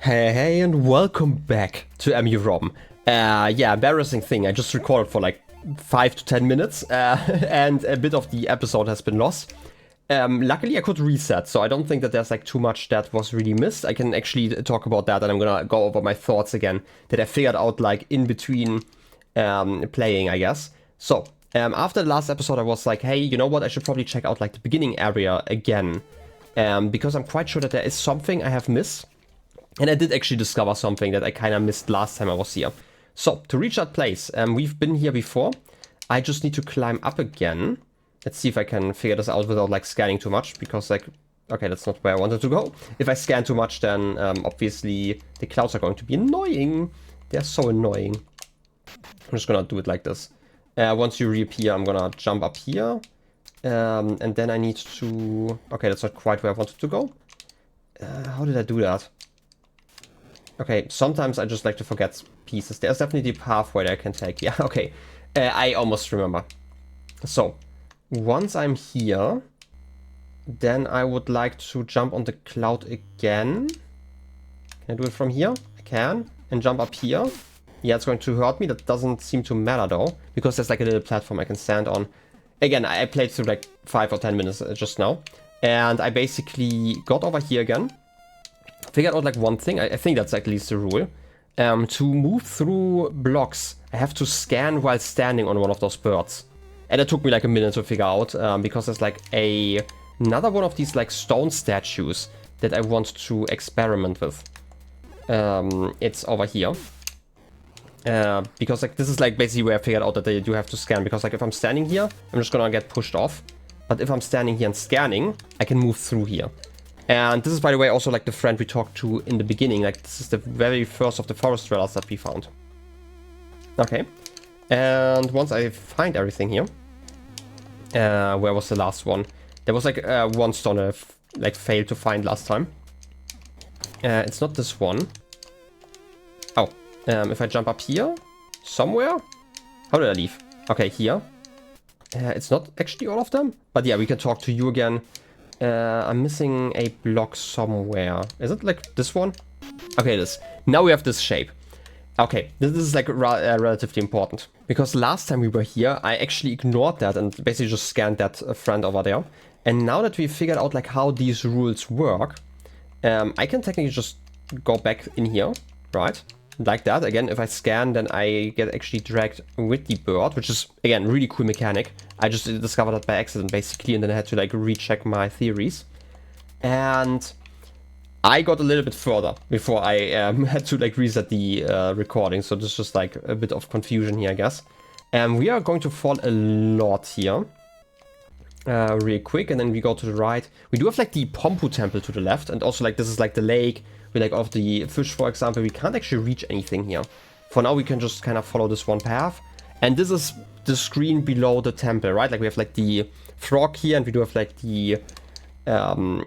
Hey, and welcome back to EMUUROM. Yeah, embarrassing thing. I just recorded for like 5 to 10 minutes, and a bit of the episode has been lost. Luckily, I could reset, so I don't think that there's like too much that was really missed. I can actually talk about that, and I'm gonna go over my thoughts again that I figured out like in between playing, I guess. So, after the last episode, I was like, hey, you know what? I should probably check out like the beginning area again, because I'm quite sure that there is something I have missed. And I did actually discover something that I kind of missed last time I was here. So, to reach that place, we've been here before. I just need to climb up again. Let's see if I can figure this out without like scanning too much, because like, okay, that's not where I wanted to go. If I scan too much, then obviously the clouds are going to be annoying. They're so annoying. I'm just gonna do it like this. Once you reappear, I'm gonna jump up here. And then I need to... Okay, that's not quite where I wanted to go. How did I do that? Okay, sometimes I just like to forget pieces. There's definitely a pathway that I can take. Yeah, okay. I almost remember. So, once I'm here, then I would like to jump on the cloud again. Can I do it from here? I can. And jump up here. Yeah, it's going to hurt me. That doesn't seem to matter though, because there's like a little platform I can stand on. Again, I played through like 5 or 10 minutes just now. And I basically got over here again. Figured out like one thing, I think that's at least the rule. To move through blocks, I have to scan while standing on one of those birds. And it took me like a minute to figure out, because there's like another one of these like stone statues that I want to experiment with. It's over here. Because like this is like basically where I figured out that they do have to scan, because like if I'm standing here, I'm just gonna get pushed off. But if I'm standing here and scanning, I can move through here. And this is, by the way, also like the friend we talked to in the beginning. Like, this is the very first of the forest dwellers that we found. Okay. And once I find everything here... where was the last one? There was like one stone I like failed to find last time. It's not this one. Oh. If I jump up here? Somewhere? How did I leave? Okay, here. It's not actually all of them. But yeah, we can talk to you again. I'm missing a block somewhere. Is it like this one? Okay, it is. Now we have this shape. Okay, this is like relatively important. Because last time we were here, I actually ignored that and basically just scanned that friend over there. And now that we figured out like how these rules work, I can technically just go back in here, right? Like that. Again, if I scan, then I get actually dragged with the bird, which is, again, really cool mechanic. I just discovered that by accident, basically, and then I had to, like, recheck my theories. And I got a little bit further before I had to, like, reset the recording. So there's just, like, a bit of confusion here, I guess. And we are going to fall a lot here. Real quick, and then we go to the right. We do have, like, the Pompu Temple to the left, and also, like, this is, like, the lake. We like of the fish, for example. We can't actually reach anything here. For now, we can just kind of follow this one path. And this is the screen below the temple, right? Like we have like the frog here, and we do have like the, not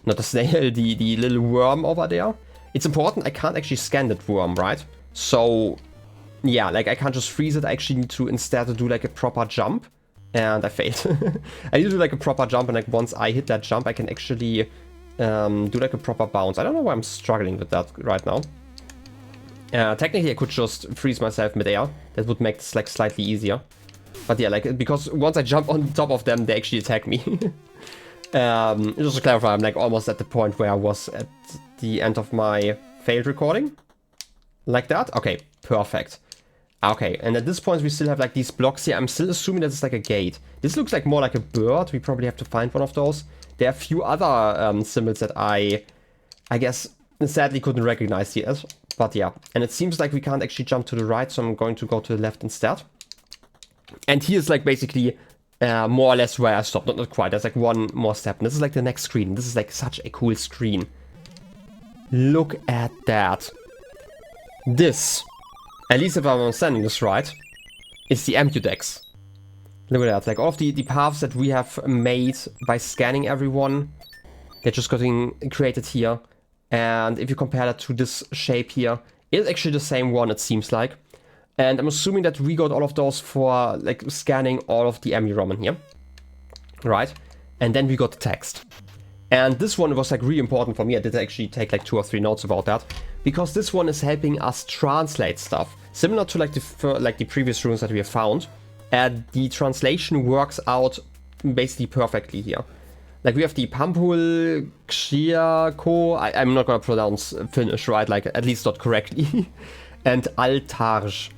the snail, the little worm over there. It's important, I can't actually scan that worm, right? So, yeah, like I can't just freeze it. I actually need to instead do like a proper jump. And I failed. I need to do like a proper jump, and like once I hit that jump, I can actually... do like a proper bounce. I don't know why I'm struggling with that right now. Technically I could just freeze myself mid-air. That would make this like slightly easier. But yeah, like because once I jump on top of them, they actually attack me. Just to clarify, I'm like almost at the point where I was at the end of my failed recording. Like that? Okay, perfect. Okay, and at this point we still have like these blocks here. I'm still assuming that it's like a gate. This looks like more like a bird. We probably have to find one of those. There are a few other symbols that I guess, sadly couldn't recognize yet. But yeah, and it seems like we can't actually jump to the right, so I'm going to go to the left instead. And here's like basically more or less where I stopped. Not quite, there's like one more step. And this is like the next screen. This is like such a cool screen. Look at that. This, at least if I'm understanding this right, is the Emuudex. Look at that, like all of the paths that we have made by scanning everyone, they're just getting created here. And if you compare that to this shape here, it's actually the same one, it seems like. And I'm assuming that we got all of those for like scanning all of the EMUUROM in here. Right? And then we got the text. And this one was like really important for me. I did actually take like 2 or 3 notes about that, because this one is helping us translate stuff. Similar to like the previous runes that we have found. The translation works out basically perfectly here. Like we have the Pampul, Xiako, I'm not gonna pronounce Finnish, right? Like at least not correctly. And Altarj.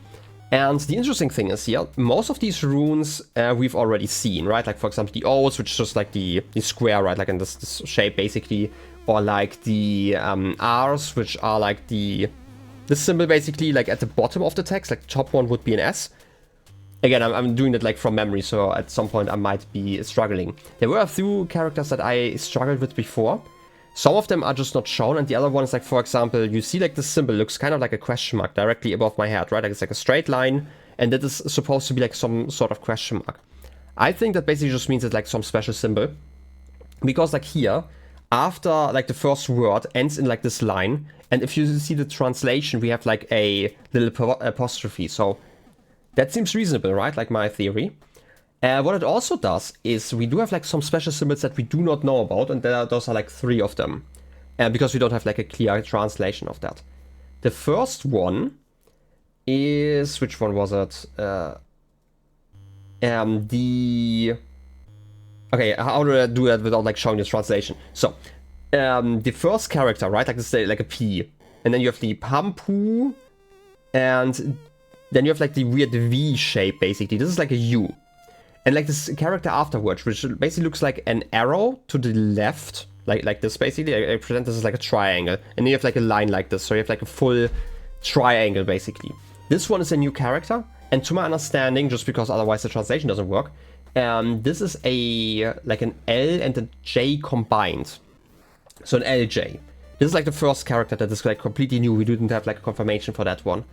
And the interesting thing is here, most of these runes we've already seen, right? Like for example the O's, which is just like the square, right? Like in this shape basically. Or like the R's, which are like this symbol basically like at the bottom of the text. Like the top one would be an S. Again, I'm doing it like from memory, so at some point I might be struggling. There were a few characters that I struggled with before. Some of them are just not shown, and the other one is like, for example, you see like the symbol looks kind of like a question mark directly above my head, right? Like it's like a straight line, and that is supposed to be like some sort of question mark. I think that basically just means it's like some special symbol. Because like here, after like the first word ends in like this line, and if you see the translation, we have like a little apostrophe, so that seems reasonable, right? Like my theory. What it also does is we do have like some special symbols that we do not know about, and those are like 3 of them. Because we don't have like a clear translation of that. The first one is... which one was it? Okay, how do I do that without like showing the translation? So, the first character, right? Like this is like a P. And then you have the Pampu, and then you have like the weird V shape basically. This is like a U. And like this character afterwards, which basically looks like an arrow to the left, like this basically. I present this as like a triangle, and then you have like a line like this, so you have like a full triangle basically. This one is a new character, and to my understanding, just because otherwise the translation doesn't work, this is like an L and a J combined, so an LJ. This is like the first character that is like completely new. We didn't have like a confirmation for that one.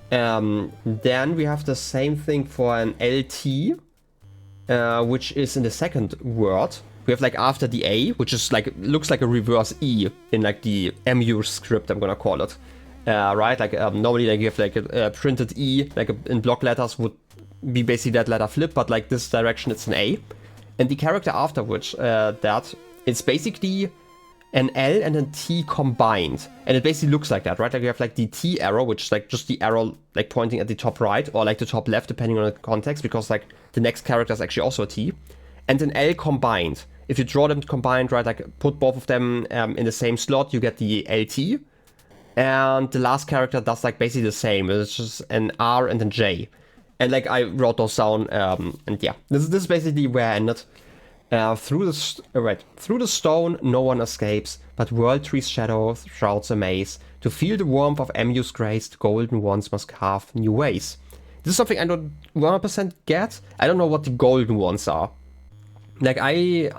Then we have the same thing for an LT. Which is in the second word. We have like after the A, which is like, looks like a reverse E in like the EMU script, I'm gonna call it. Right, like normally like you have like a printed E, like in block letters would be basically that letter flip, but like this direction it's an A. And the character afterwards, that it's basically an L and a T combined. And it basically looks like that, right? Like you have like the T arrow, which is like just the arrow like pointing at the top right or like the top left, depending on the context, because like the next character is actually also a T. And an L combined. If you draw them combined, right, like put both of them in the same slot, you get the LT. And the last character does like basically the same. It's just an R and a J. And like I wrote those down, and yeah, this is basically where I ended. Through the stone, no one escapes, but World Tree's shadow shrouds a maze. To feel the warmth of Emu's grace, the golden ones must carve new ways. This is something I don't 100% get. I don't know what the golden ones are. Like, I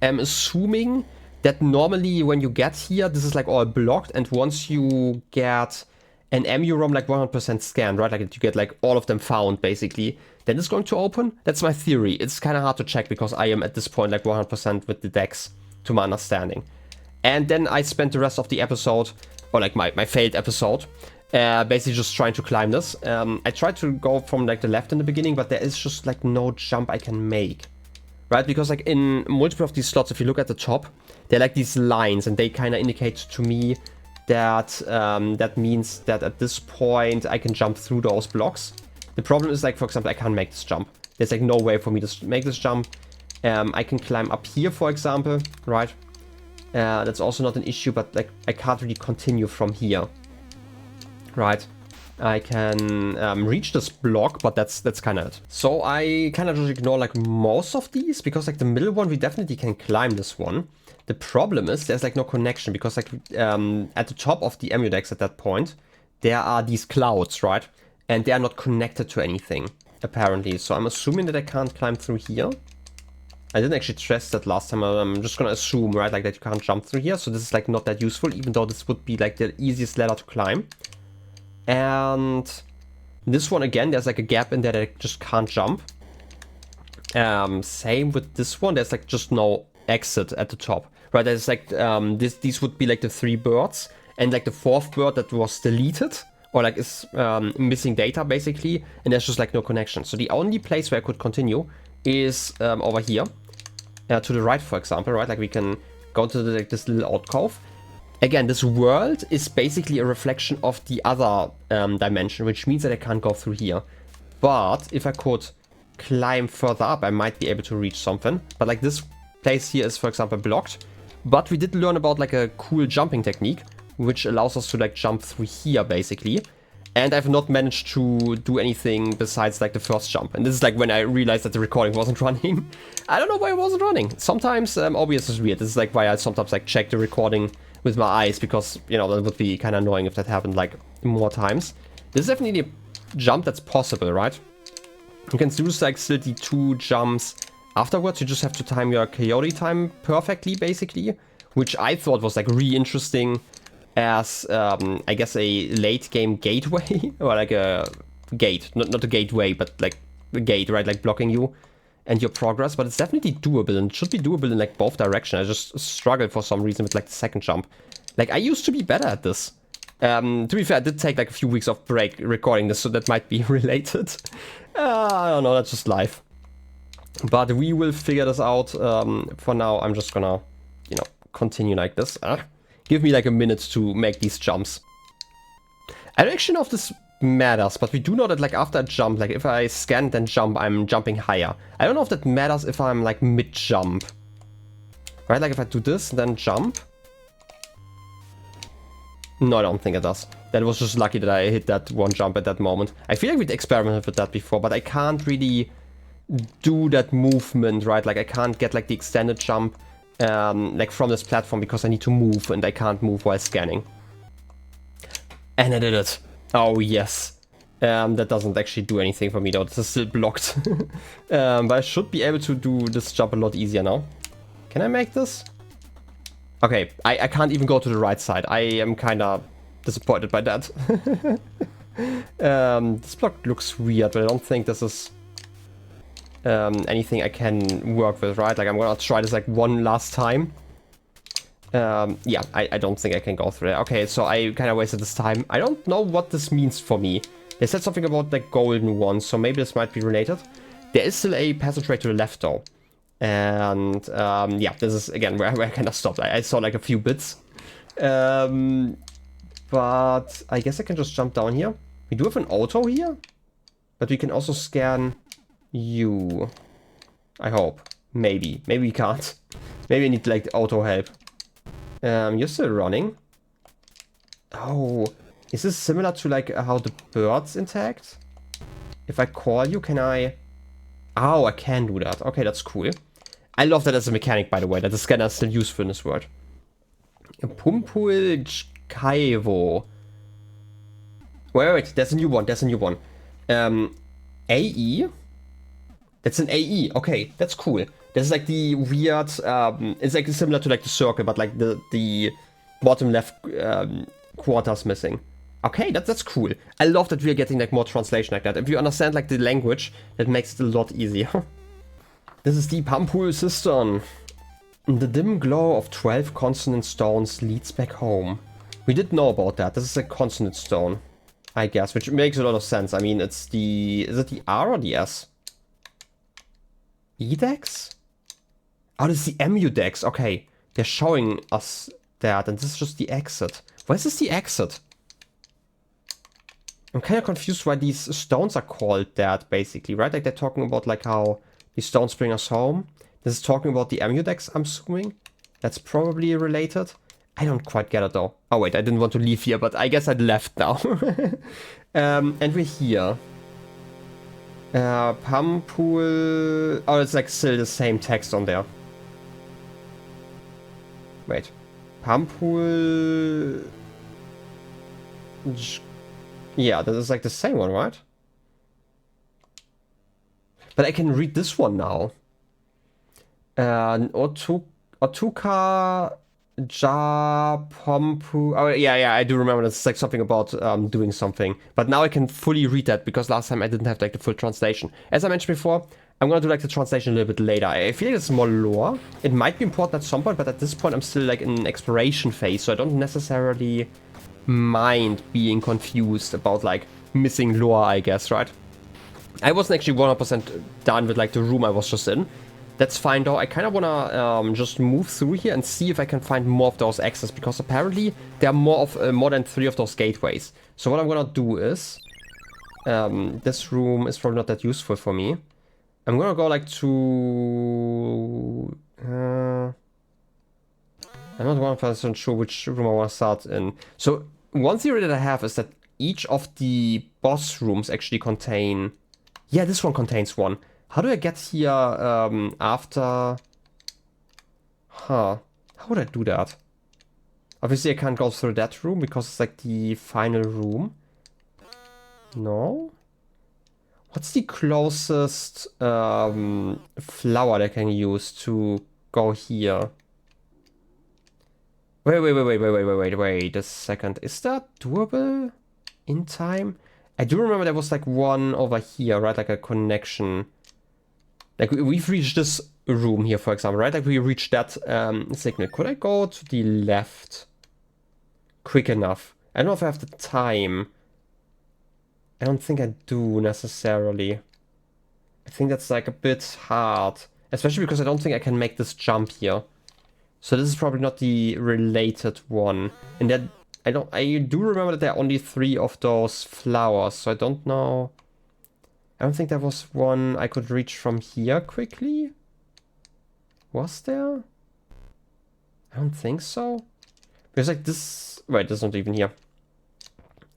am assuming that normally when you get here, this is like all blocked, and once you get an EMUUROM like 100% scanned, right? Like you get like all of them found basically, then it's going to open. That's my theory. It's kind of hard to check because I am at this point like 100% with the decks to my understanding. And then I spent the rest of the episode, or like my failed episode, basically just trying to climb this. I tried to go from like the left in the beginning, but there is just like no jump I can make. Right? Because like in multiple of these slots, if you look at the top, they're like these lines, and they kind of indicate to me that that means that at this point I can jump through those blocks. The problem is like, for example, I can't make this jump. There's like no way for me to make this jump. I can climb up here, for example, right? That's also not an issue, but like I can't really continue from here, right? I can reach this block, but that's kind of it. So I kind of just ignore like most of these, because like the middle one, we definitely can climb this one. The problem is there's like no connection, because like at the top of the Emuudex at that point, there are these clouds, right? And they are not connected to anything, apparently. So I'm assuming that I can't climb through here. I didn't actually test that last time. I'm just gonna assume, right, like that you can't jump through here. So this is like not that useful, even though this would be like the easiest ladder to climb. And this one again, there's like a gap in there that I just can't jump. Same with this one. There's like just no exit at the top, right? There's like these would be like the 3 birds, and like the 4th bird that was deleted, or like is missing data basically, and there's just like no connection. So the only place where I could continue is over here, to the right, for example, right? Like we can go to like this little alcove. Again, this world is basically a reflection of the other dimension, which means that I can't go through here. But if I could climb further up, I might be able to reach something. But like this place here is, for example, blocked. But we did learn about like a cool jumping technique, which allows us to like jump through here basically. And I've not managed to do anything besides like the first jump. And this is like when I realized that the recording wasn't running. I don't know why it wasn't running. Sometimes OBS is weird. This is like why I sometimes like check the recording with my eyes, because, you know, that would be kind of annoying if that happened like more times. This is definitely a jump that's possible, right? You can do like still the 2 jumps afterwards. You just have to time your coyote time perfectly, basically, which I thought was like really interesting as I guess a late game gateway, or like a gate, not a gateway, but like a gate, right? Like blocking you and your progress. But it's definitely doable, and it should be doable in like both directions. I just struggled for some reason with like the second jump. Like I used to be better at this. To be fair, I did take like a few weeks off break recording this, so that might be related. I don't know, that's just life. But we will figure this out. For now, I'm just gonna, you know, continue like this. Give me like a minute to make these jumps. I don't actually know if this matters, but we do know that like after I jump, like if I scan then jump, I'm jumping higher. I don't know if that matters if I'm like mid-jump. Right, like if I do this and then jump. No, I don't think it does. That was just lucky that I hit that one jump at that moment. I feel like we'd experimented with that before, but I can't really do that movement, right? Like I can't get like the extended jump like from this platform because I need to move, and I can't move while scanning. And I did it. Oh yes. That doesn't actually do anything for me though. This is still blocked. But I should be able to do this jump a lot easier now. Can I make this? Okay, I can't even go to the right side. I am kind of disappointed by that. This block looks weird, but I don't think this is anything I can work with, right? Like I'm gonna try this like one last time. Yeah, I don't think I can go through it. Okay, so I kind of wasted this time. I don't know what this means for me. They said something about the golden one, so maybe this might be related. There is still a passageway to the left though. And yeah, this is again where I kind of stopped. I saw like a few bits. But I guess I can just jump down here. We do have an auto here, but we can also scan you. I hope. Maybe. Maybe we can't. Maybe I need like the auto help. You're still running. Oh, is this similar to like how the birds interact? If I call you, can I? Oh, I can do that. Okay, that's cool. I love that as a mechanic, by the way, that the scanner is still useful in this world. Pumpul Kaivo. Wait, there's a new one. There's a new one. AE? That's an AE. Okay, that's cool. This is like the weird, it's like similar to like the circle, but like the bottom left quarter's missing. Okay, that's cool. I love that we're getting like more translation like that. If you understand like the language, that makes it a lot easier. This is the Pumpul Cistern. The dim glow of 12 consonant stones leads back home. We did know about that. This is a consonant stone, I guess, which makes a lot of sense. I mean, it's the, is it the R or the S? Emuudex? Oh, this is the Emuudex. Okay, they're showing us that, and this is just the exit. Why is this the exit? I'm kind of confused why these stones are called that, basically, right? Like they're talking about like how these stones bring us home. This is talking about the Emuudex, I'm assuming. That's probably related. I don't quite get it though. Oh wait, I didn't want to leave here, but I guess I'd left now. And we're here. Pumpul... Oh, it's like still the same text on there. Wait. Pumpul... Yeah, this is like the same one, right? But I can read this one now. Otuka Ja Pompu. Oh yeah, I do remember it's like something about doing something. But now I can fully read that because last time I didn't have like the full translation. As I mentioned before, I'm gonna do like the translation a little bit later. I feel like it's more lore. It might be important at some point, but at this point I'm still like in an exploration phase, so I don't necessarily mind being confused about like missing lore, I guess, right? I wasn't actually 100% done with like the room I was just in. That's fine though. I kind of want to just move through here and see if I can find more of those exits, because apparently there are more than 3 of those gateways. So what I'm gonna do is, this room is probably not that useful for me. I'm gonna go like to... I'm not 100% sure which room I want to start in. So one theory that I have is that each of the boss rooms actually contain... Yeah, this one contains one. How do I get here after... Huh. How would I do that? Obviously I can't go through that room because it's like the final room. No? What's the closest flower that I can use to go here? Wait a second. Is that doable in time? I do remember there was like one over here, right? Like a connection. Like we've reached this room here, for example, right? Like we reached that signal. Could I go to the left quick enough? I don't know if I have the time. I don't think I do necessarily. I think that's like a bit hard. Especially because I don't think I can make this jump here. So this is probably not the related one. And then I do remember that there are only 3 of those flowers, so I don't know. I don't think there was one I could reach from here quickly. Was there? I don't think so. Because like this... Wait, that's not even here.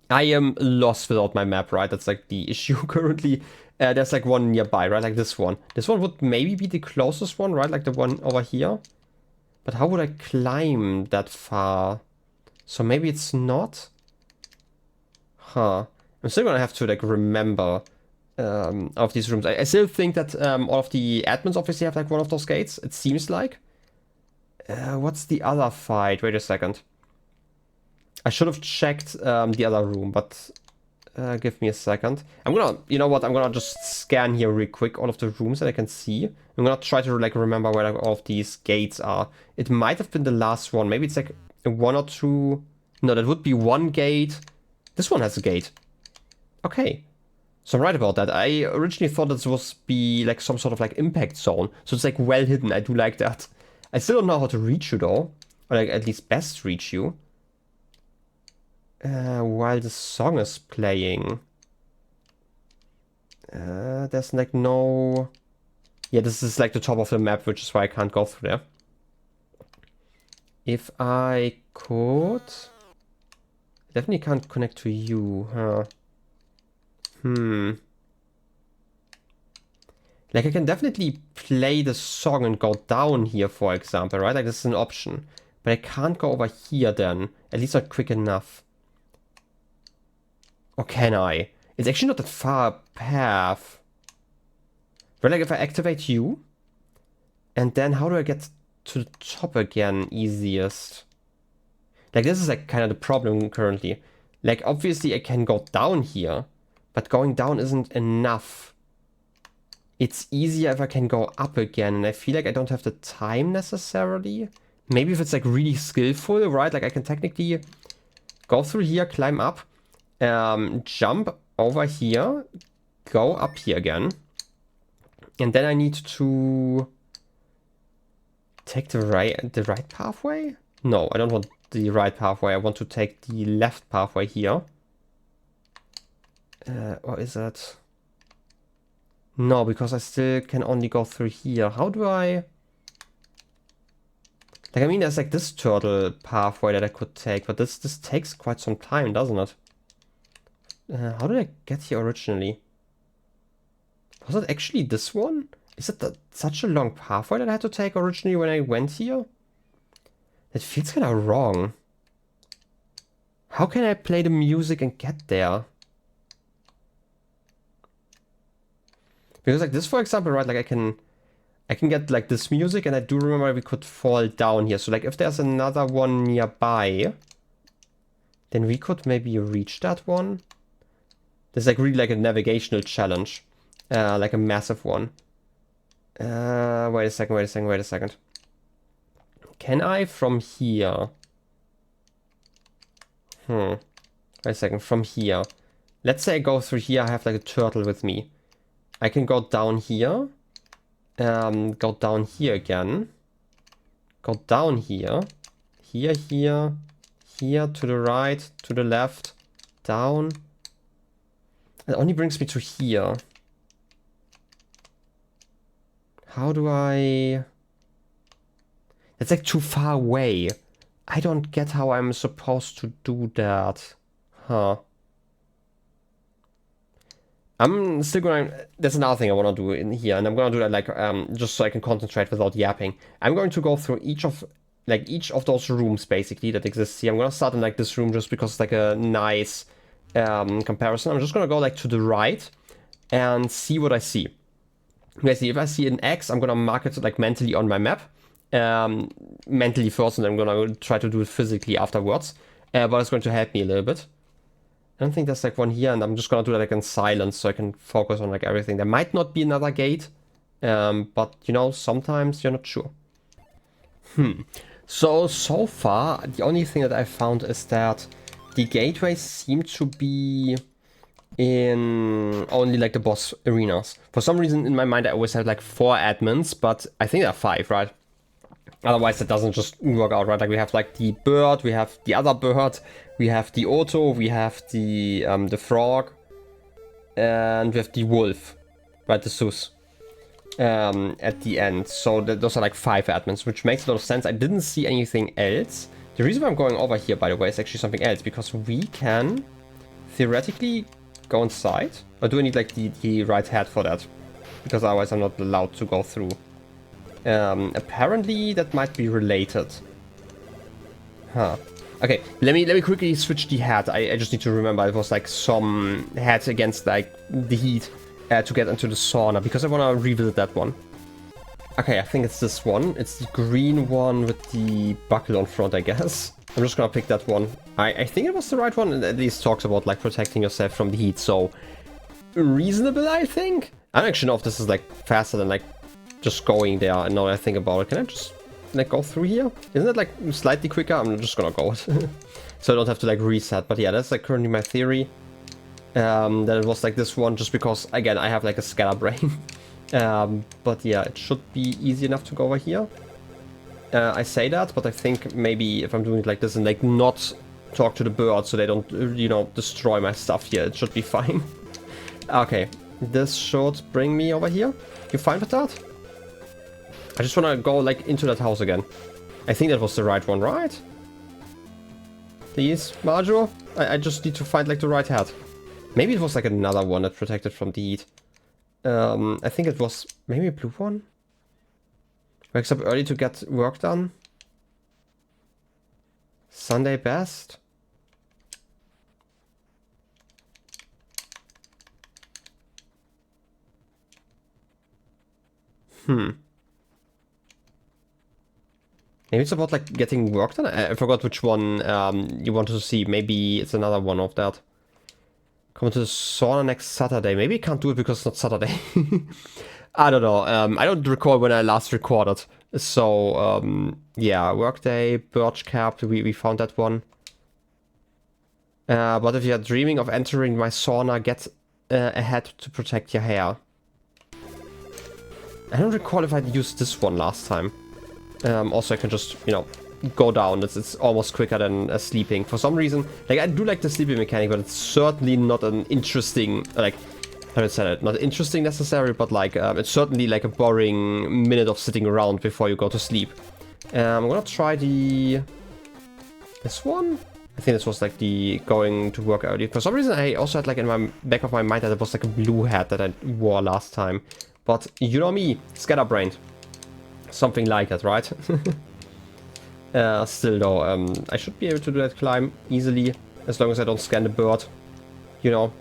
I am lost without my map, right? That's like the issue currently. There's like one nearby, right? Like this one. This one would maybe be the closest one, right? Like the one over here. But how would I climb that far? So maybe it's not? Huh. I'm still gonna have to like remember of these rooms. I still think that all of the admins obviously have like one of those gates. It seems like. What's the other fight? Wait a second. I should have checked the other room, but give me a second. I'm gonna, you know what? I'm gonna just scan here real quick all of the rooms that I can see. I'm gonna try to like remember where like, all of these gates are. It might have been the last one. Maybe it's like 1 or 2. No, that would be 1 gate. This one has a gate. Okay. So I'm right about that. I originally thought this was be like some sort of like impact zone. So it's like well hidden. I do like that. I still don't know how to reach you though. Or like at least best reach you. While the song is playing. There's like no... Yeah, this is like the top of the map, which is why I can't go through there. If I could... Definitely can't connect to you, huh? Like I can definitely play the song and go down here, for example, right? Like this is an option. But I can't go over here then. At least not quick enough. Or can I? It's actually not that far a path. But like if I activate you, and then how do I get to the top again easiest? Like this is like kind of the problem currently. Like obviously I can go down here, but going down isn't enough. It's easier if I can go up again, and I feel like I don't have the time necessarily. Maybe if it's like really skillful, right? Like I can technically go through here, climb up, jump over here, go up here again. And then I need to take the right pathway? No, I don't want the right pathway. I want to take the left pathway here. Or is it? No, because I still can only go through here. How do I... Like, I mean, there's like this turtle pathway that I could take, but this takes quite some time, doesn't it? How did I get here originally? Was it actually this one? Is it such a long pathway that I had to take originally when I went here? That feels kind of wrong. How can I play the music and get there? Because like this, for example, right, like I can get like this music, and I do remember we could fall down here. So like if there's another one nearby, then we could maybe reach that one. There's like really like a navigational challenge. Like a massive one. Wait a second. Can I from here? Wait a second, from here. Let's say I go through here, I have like a turtle with me. I can go down here. Go down here again. Go down here. Here, here, to the right, to the left, down. It only brings me to here. How do I... It's like too far away. I don't get how I'm supposed to do that. Huh. I'm still going... There's another thing I want to do in here, and I'm going to do that like just so I can concentrate without yapping. I'm going to go through each of those rooms basically that exist here. I'm going to start in like this room just because it's like a nice comparison. I'm just going to go like to the right and see what I see. Basically, if I see an X, I'm going to mark it like mentally on my map. Mentally first, and I'm going to try to do it physically afterwards. But it's going to help me a little bit. I don't think there's like one here, and I'm just gonna do that like in silence so I can focus on like everything. There might not be another gate, but you know, sometimes you're not sure. So far, the only thing that I found is that the gateways seem to be in only like the boss arenas. For some reason in my mind I always had like 4 admins, but I think there are 5, right? Otherwise it doesn't just work out, right? Like we have like the bird, we have the other bird, we have the Otto, we have the frog, and we have the wolf, right? The Sus at the end. So those are like 5 admins, which makes a lot of sense. I didn't see anything else. The reason why I'm going over here, by the way, is actually something else, because we can theoretically go inside. Or do I need like the right hat for that? Because otherwise I'm not allowed to go through. Apparently that might be related. Huh. Okay, let me quickly switch the hat. I just need to remember it was like some hat against like the heat to get into the sauna, because I want to revisit that one. Okay, I think it's this one. It's the green one with the buckle on front, I guess. I'm just gonna pick that one. I think it was the right one. It at least talks about like protecting yourself from the heat, so reasonable, I think. I don't actually know if this is like faster than like just going there. And now I think about it, can I just like go through here? Isn't it like slightly quicker? I'm just gonna go it. So I don't have to like reset. But yeah, that's like currently my theory. That it was like this one, just because again I have like a scatter brain. But yeah, it should be easy enough to go over here. I say that, but I think maybe if I'm doing it like this and like not talk to the birds so they don't, you know, destroy my stuff here, it should be fine. Okay, this should bring me over here. You fine with that? I just want to go like into that house again. I think that was the right one, right? Please, Marjo? I just need to find like the right hat. Maybe it was like another one that protected from the heat. I think it was maybe a blue one. Wakes up early to get work done. Sunday best. Maybe it's about like getting work done. I forgot which one you wanted to see. Maybe it's another one of that. Come to the sauna next Saturday. Maybe I can't do it because it's not Saturday. I don't know. I don't recall when I last recorded. So, yeah, workday, birch cap, we found that one. But if you're dreaming of entering my sauna, get a hat to protect your hair. I don't recall if I used this one last time. Also, I can just, you know, go down. It's almost quicker than sleeping. For some reason, like, I do like the sleeping mechanic, but it's certainly not an interesting, like, how do I say it? Not interesting necessarily, but like, it's certainly like a boring minute of sitting around before you go to sleep. I'm gonna try this one? I think this was like the going to work early. For some reason, I also had like in my back of my mind that it was like a blue hat that I wore last time. But you know me, scatterbrained. Something like that, right? Still though, I should be able to do that climb easily, as long as I don't scan the bird. You know,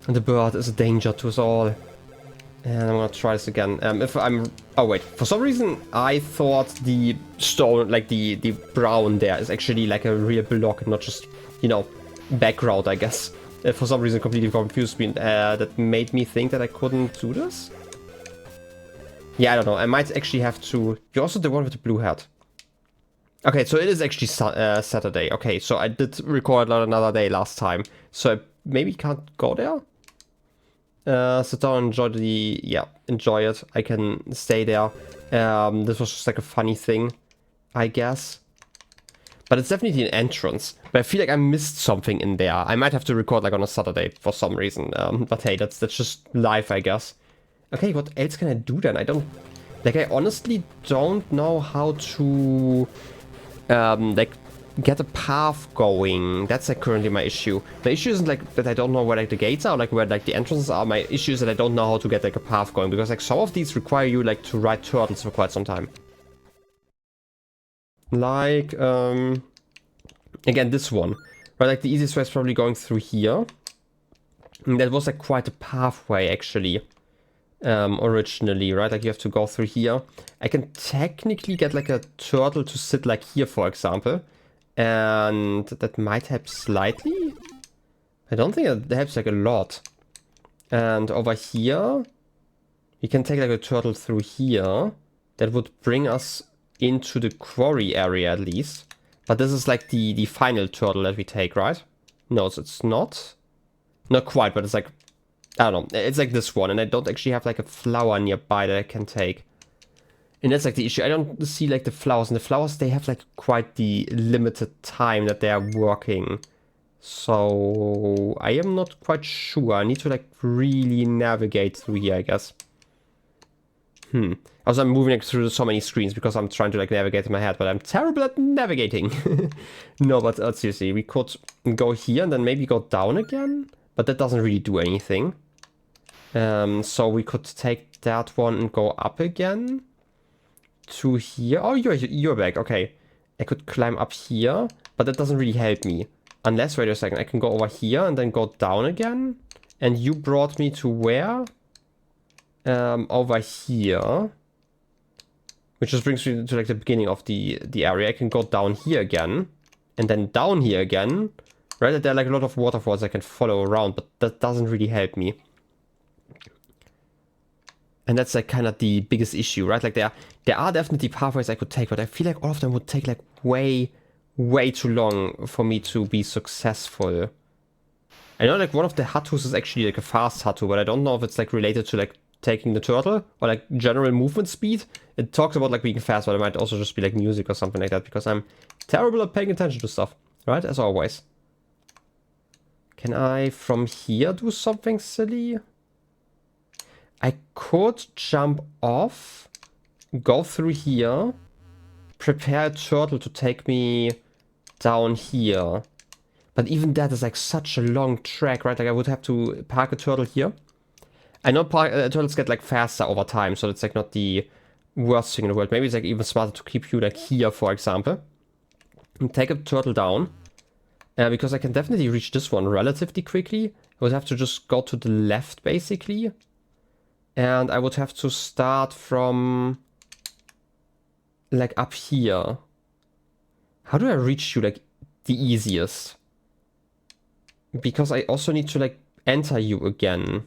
and the bird is a danger to us all. And I'm gonna try this again. If I'm... Oh wait, for some reason I thought the stone, like the brown there, is actually like a real block and not just, you know, background, I guess. For some reason completely confused me. That made me think that I couldn't do this. Yeah, I don't know. I might actually have to... You're also the one with the blue hat. Okay, so it is actually Saturday. Okay, so I did record another day last time. So I maybe can't go there? Sit down and enjoy the... Yeah, enjoy it. I can stay there. This was just like a funny thing, I guess. But it's definitely an entrance. But I feel like I missed something in there. I might have to record like on a Saturday for some reason. But hey, that's just life, I guess. Okay, what else can I do then? I don't... Like, I honestly don't know how to... like, get a path going. That's like currently my issue. My issue isn't like that I don't know where like the gates are, or, like where like the entrances are. My issue is that I don't know how to get like a path going, because like some of these require you like to ride turtles for quite some time. Like, again, this one. Right, like the easiest way is probably going through here. And that was like quite a pathway actually. Originally, right? Like you have to go through here. I can technically get like a turtle to sit like here, for example. And that might help slightly. I don't think it helps like a lot. And over here, we can take like a turtle through here. That would bring us into the quarry area at least. But this is like the final turtle that we take, right? No, it's not. Not quite, but it's like, I don't know. It's like this one, and I don't actually have like a flower nearby that I can take. And that's like the issue. I don't see like the flowers. And the flowers, they have like quite the limited time that they are working. So I am not quite sure. I need to like really navigate through here, I guess. Also, I'm moving like, through so many screens because I'm trying to like navigate in my head, but I'm terrible at navigating. No, but seriously, we could go here and then maybe go down again, but that doesn't really do anything. So we could take that one and go up again to here. Oh, you're back. Okay, I could climb up here, but that doesn't really help me. Unless, wait a second, I can go over here and then go down again. And you brought me to where? Over here, which just brings me to like the beginning of the area. I can go down here again, and then down here again, right? There are like a lot of waterfalls I can follow around, but that doesn't really help me. And that's like kind of the biggest issue, right? Like there are definitely pathways I could take, but I feel like all of them would take like way too long for me to be successful. I know like one of the Hattus is actually like a fast Hattu, but I don't know if it's like related to like taking the turtle or like general movement speed. It talks about like being fast, but it might also just be like music or something like that, because I'm terrible at paying attention to stuff, right? As always. Can I from here do something silly? I could jump off, go through here, prepare a turtle to take me down here. But even that is like such a long track, right? Like I would have to park a turtle here. I know turtles get like faster over time, so it's like not the worst thing in the world. Maybe it's like even smarter to keep you like here, for example. And take a turtle down. Because I can definitely reach this one relatively quickly. I would have to just go to the left, basically. And I would have to start from like up here. How do I reach you like the easiest? Because I also need to like enter you again.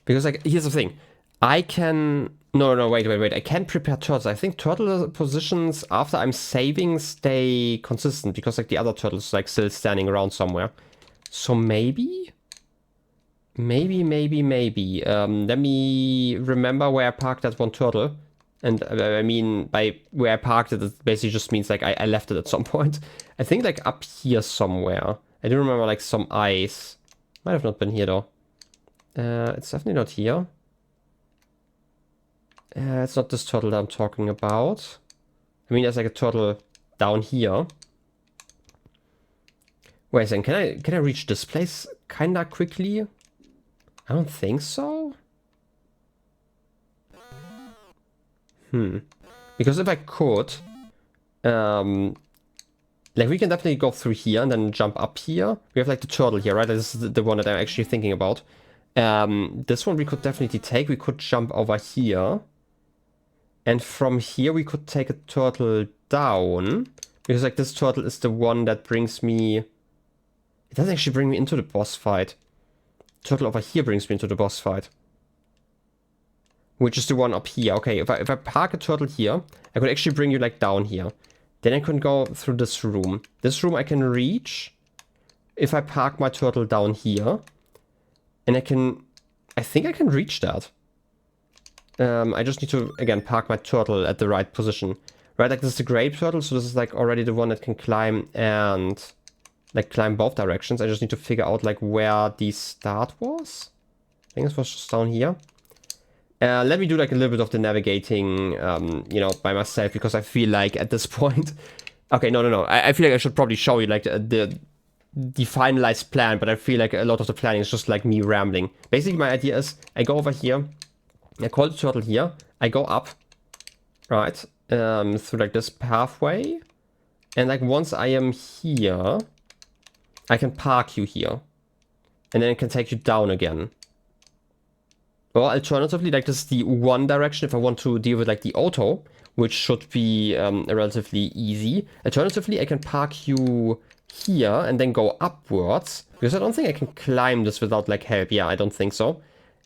Because like, here's the thing. I can... No, wait. I can prepare turtles. I think turtle positions after I'm saving stay consistent, because like the other turtles like still standing around somewhere. So maybe? Maybe. Let me remember where I parked that one turtle. And I mean, by where I parked it, it basically just means like I left it at some point. I think like up here somewhere. I do remember like some ice. Might have not been here though. It's definitely not here. It's not this turtle that I'm talking about. I mean, there's like a turtle down here. Wait a second, can I reach this place kinda quickly? I don't think so. Because if I could, like we can definitely go through here and then jump up here. We have like the turtle here, right? This is the one that I'm actually thinking about. This one we could definitely take. We could jump over here. And from here we could take a turtle down. Because like this turtle is the one that brings me... It doesn't actually bring me into the boss fight. Turtle over here brings me into the boss fight. Which is the one up here. Okay, if I park a turtle here, I could actually bring you like down here. Then I can go through this room. This room I can reach if I park my turtle down here, and I think I can reach that. I just need to, again, park my turtle at the right position. Right, like this is the grape turtle, so this is like already the one that can climb and like climb both directions. I just need to figure out like where the start was. I think it was just down here. Let me do like a little bit of the navigating, you know, by myself, because I feel like at this point... Okay, no. I feel like I should probably show you like the finalized plan, but I feel like a lot of the planning is just like me rambling. Basically, my idea is I go over here, I call the turtle here, I go up, right, through like this pathway, and like once I am here, I can park you here, and then it can take you down again. Or alternatively, like this is the one direction if I want to deal with like the auto, which should be relatively easy. Alternatively, I can park you here and then go upwards, because I don't think I can climb this without like help. Yeah, I don't think so.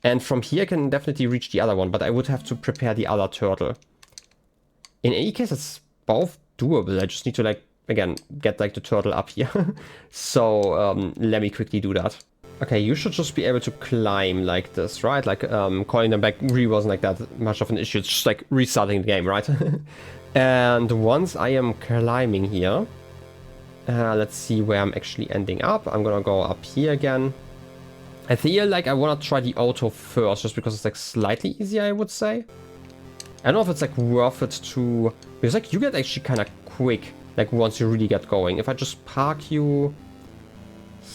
And from here I can definitely reach the other one, but I would have to prepare the other turtle. In any case, it's both doable. I just need to like, again, get like the turtle up here. So let me quickly do that. Okay, you should just be able to climb like this, right? Like, calling them back really wasn't like that much of an issue. It's just like restarting the game, right? And once I am climbing here, let's see where I'm actually ending up. I'm gonna go up here again. I feel like I wanna try the auto first, just because it's like slightly easier, I would say. I don't know if it's like worth it to... Because like you get actually kind of quick, like once you really get going. If I just park you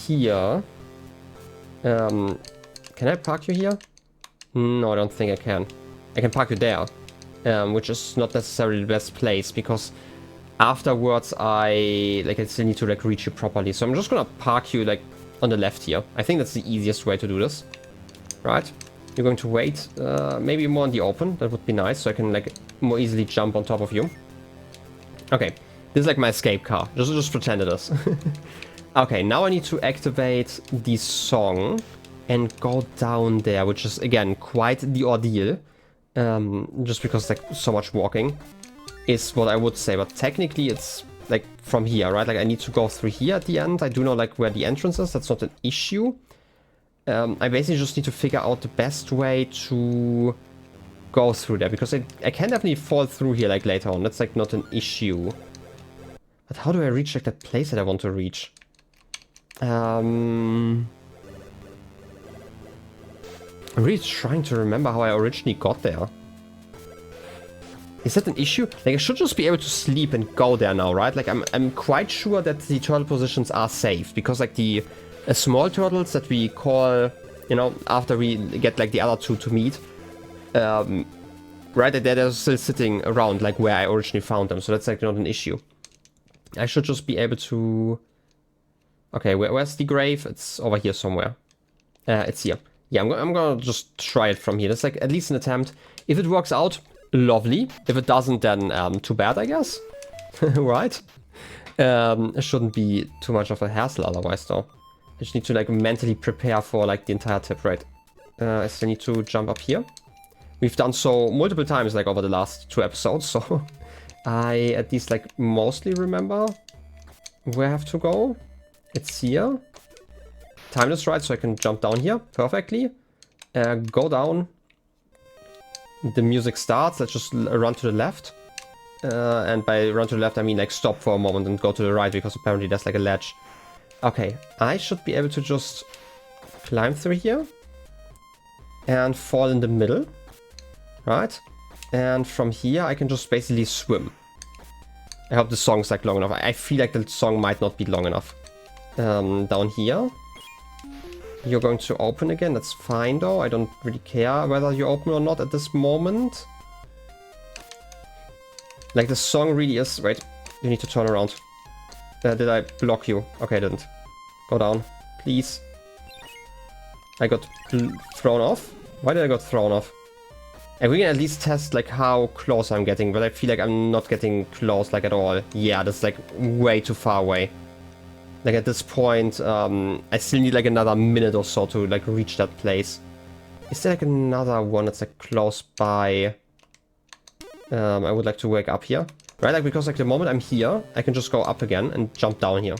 here... can I park you here? No, I don't think I can. I can park you there, which is not necessarily the best place, because afterwards I still need to like reach you properly. So I'm just gonna park you like on the left here. I think that's the easiest way to do this. Right? You're going to wait, maybe more in the open. That would be nice, so I can like more easily jump on top of you. Okay, this is like my escape car. Just pretend it is. Okay, now I need to activate the song and go down there, which is, again, quite the ordeal. Just because, like, so much walking is what I would say. But technically, it's, like, from here, right? Like, I need to go through here at the end. I do know, like, where the entrance is. That's not an issue. I basically just need to figure out the best way to go through there. Because I can definitely fall through here, like, later on. That's, like, not an issue. But how do I reach, like, that place that I want to reach? I'm really trying to remember how I originally got there. Is that an issue? Like, I should just be able to sleep and go there now, right? Like, I'm quite sure that the turtle positions are safe, because like the small turtles that we call, you know, after we get like the other two to meet, right, they're still sitting around like where I originally found them, so that's like not an issue. I should just be able to... Okay, where's the grave? It's over here somewhere. It's here. Yeah, I'm gonna just try it from here. That's like at least an attempt. If it works out, lovely. If it doesn't, then too bad, I guess. Right? It shouldn't be too much of a hassle otherwise, though. I just need to like mentally prepare for like the entire tip, right? I still need to jump up here. We've done so multiple times, like over the last 2 episodes, so I at least like mostly remember where I have to go. It's here. Time this right, so I can jump down here perfectly. Go down. The music starts. Let's just run to the left. And by run to the left, I mean like stop for a moment and go to the right, because apparently there's like a ledge. Okay, I should be able to just climb through here. And fall in the middle. Right? And from here, I can just basically swim. I hope the song's like long enough. I feel like the song might not be long enough. Down here. You're going to open again. That's fine though. I don't really care whether you open or not at this moment. Like the song really is... Wait, you need to turn around. Did I block you? Okay, I didn't. Go down, please. I got thrown off? Why did I get thrown off? And we can at least test like how close I'm getting, but I feel like I'm not getting close like at all. Yeah, that's like way too far away. Like at this point, I still need like another minute or so to like reach that place. Is there like another one that's like close by? I would like to wake up here. Right, like because like the moment I'm here, I can just go up again and jump down here.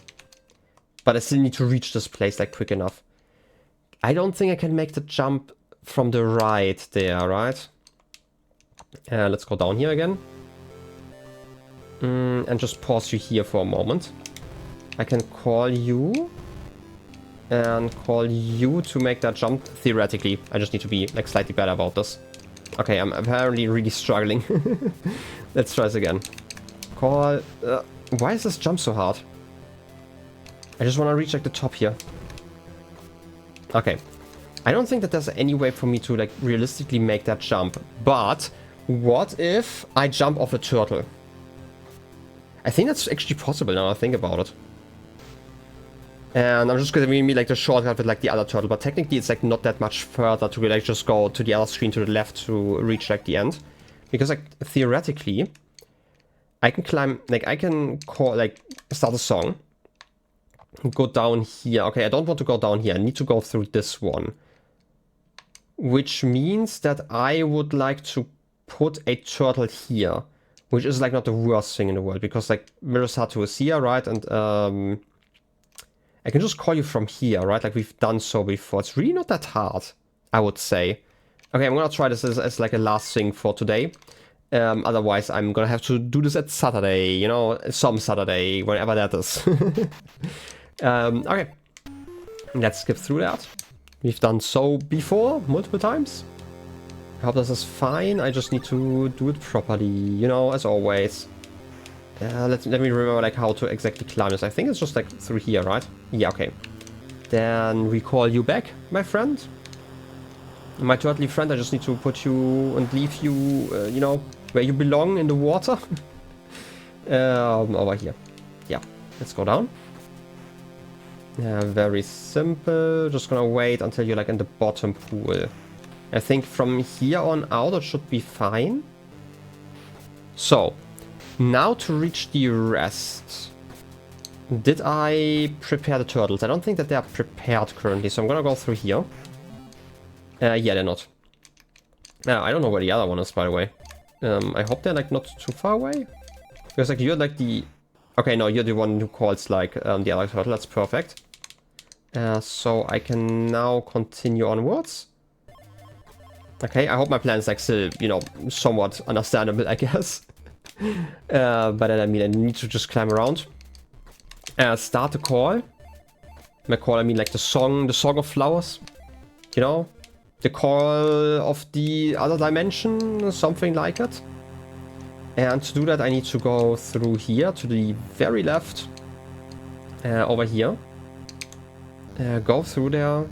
But I still need to reach this place like quick enough. I don't think I can make the jump from the right there, right? Let's go down here again. And just pause you here for a moment. I can call you. And call you to make that jump, theoretically. I just need to be like slightly better about this. Okay, I'm apparently really struggling. Let's try this again. Call... why is this jump so hard? I just want to reach like the top here. Okay. I don't think that there's any way for me to like realistically make that jump. But what if I jump off a turtle? I think that's actually possible now I think about it. And I'm just gonna be like the shortcut with like the other turtle, but technically it's like not that much further to like just go to the other screen to the left to reach like the end. Because like theoretically, I can climb, like I can call, like start a song. Go down here. Okay, I don't want to go down here. I need to go through this one. Which means that I would like to put a turtle here. Which is like not the worst thing in the world. Because like Mirasatu is here, right? And I can just call you from here, right? Like we've done so before. It's really not that hard, I would say. Okay, I'm gonna try this as like a last thing for today. Otherwise, I'm gonna have to do this at Saturday, you know, some Saturday, whenever that is. Okay, let's skip through that. We've done so before, multiple times. I hope this is fine. I just need to do it properly, you know, as always. Let me remember like how to exactly climb this. I think it's just like through here, right? Yeah, okay. Then we call you back, my friend. My turtly friend, I just need to put you and leave you, you know, where you belong in the water. Over here. Yeah, let's go down. Very simple. Just gonna wait until you're like in the bottom pool. I think from here on out it should be fine. So, now to reach the rest. Did I prepare the turtles? I don't think that they are prepared currently, so I'm gonna go through here. Yeah, they're not. I don't know where the other one is, by the way. I hope they're like not too far away. Because like you're like the... Okay, no, you're the one who calls like the other turtle. That's perfect. So I can now continue onwards. Okay, I hope my plan is like still, you know, somewhat understandable, I guess. But I mean, I need to just climb around. Start the call. By call, I mean like the song of flowers. You know? The call of the other dimension, something like it. And to do that, I need to go through here to the very left. Over here. Go through there.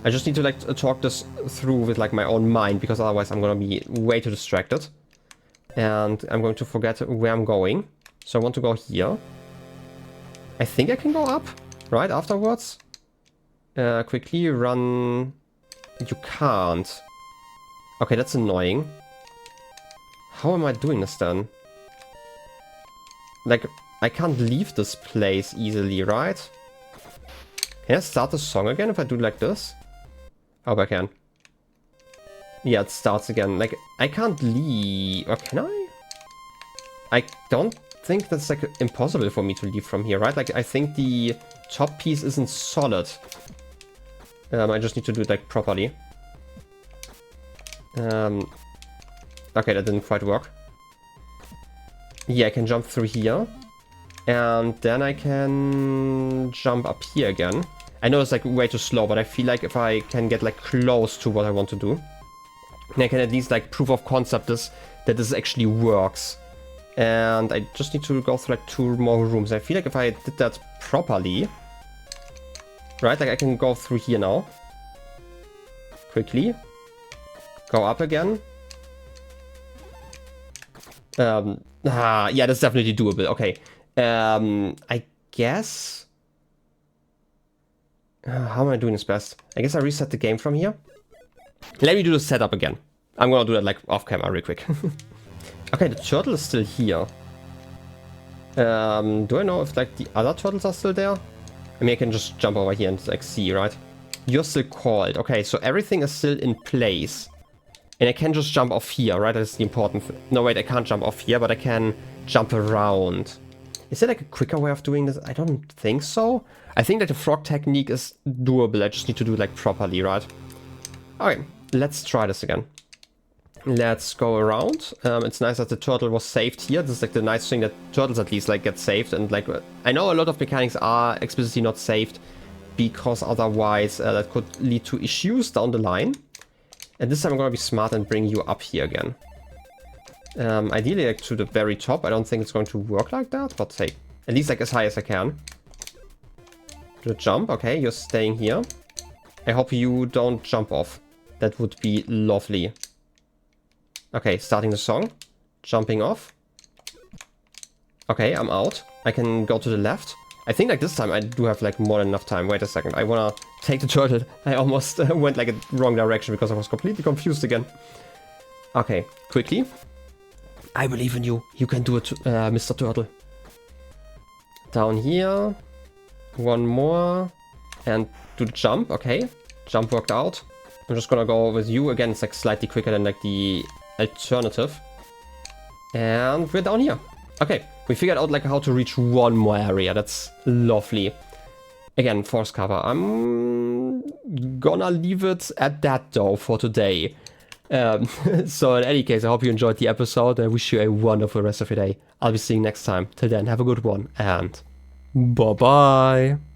I just need to like talk this through with like my own mind, because otherwise I'm gonna be way too distracted. And I'm going to forget where I'm going. So I want to go here. I think I can go up, right, afterwards. Quickly run... You can't. Okay, that's annoying. How am I doing this then? Like, I can't leave this place easily, right? Can I start the song again if I do like this? Oh, I can. Yeah, it starts again. Like, I can't leave. Or can I? I don't think that's like impossible for me to leave from here, right? Like, I think the top piece isn't solid. I just need to do it like properly. Okay, that didn't quite work. Yeah, I can jump through here. And then I can jump up here again. I know it's like way too slow, but I feel like if I can get like close to what I want to do, I can at least like proof of concept this, that this actually works. And I just need to go through like 2 more rooms. I feel like if I did that properly, right, like I can go through here now. Quickly. Go up again. Yeah, that's definitely doable. Okay. I guess... how am I doing this best? I guess I reset the game from here. Let me do the setup again. I'm gonna do that like off camera real quick. Okay, the turtle is still here. Do I know if like the other turtles are still there? I mean, I can just jump over here and like see, right? You're still called. Okay, so everything is still in place. And I can just jump off here, right? That's the important thing. No, wait, I can't jump off here, but I can jump around. Is there like a quicker way of doing this? I don't think so. I think that the frog technique is doable. I just need to do it like properly, right? Okay, let's try this again. Let's go around. It's nice that the turtle was saved here. This is like the nice thing that turtles at least like get saved. And like, I know a lot of mechanics are explicitly not saved because otherwise that could lead to issues down the line. And this time I'm gonna be smart and bring you up here again. Ideally like to the very top. I don't think it's going to work like that, but hey, at least like as high as I can. The jump, okay, you're staying here. I hope you don't jump off. That would be lovely. Okay, starting the song. Jumping off. Okay, I'm out. I can go to the left. I think like this time I do have like more than enough time. Wait a second, I wanna take the turtle. I almost went like a wrong direction because I was completely confused again. Okay, quickly. I believe in you. You can do it, Mr. Turtle. Down here. One more. And do the jump. Okay. Jump worked out. I'm just gonna go with you. Again, it's like slightly quicker than like the alternative. And we're down here. Okay. We figured out like how to reach one more area. That's lovely. Again, force cover. I'm gonna leave it at that though for today. So in any case, I hope you enjoyed the episode. I wish you a wonderful rest of your day. I'll be seeing you next time. Till then, have a good one and bye-bye.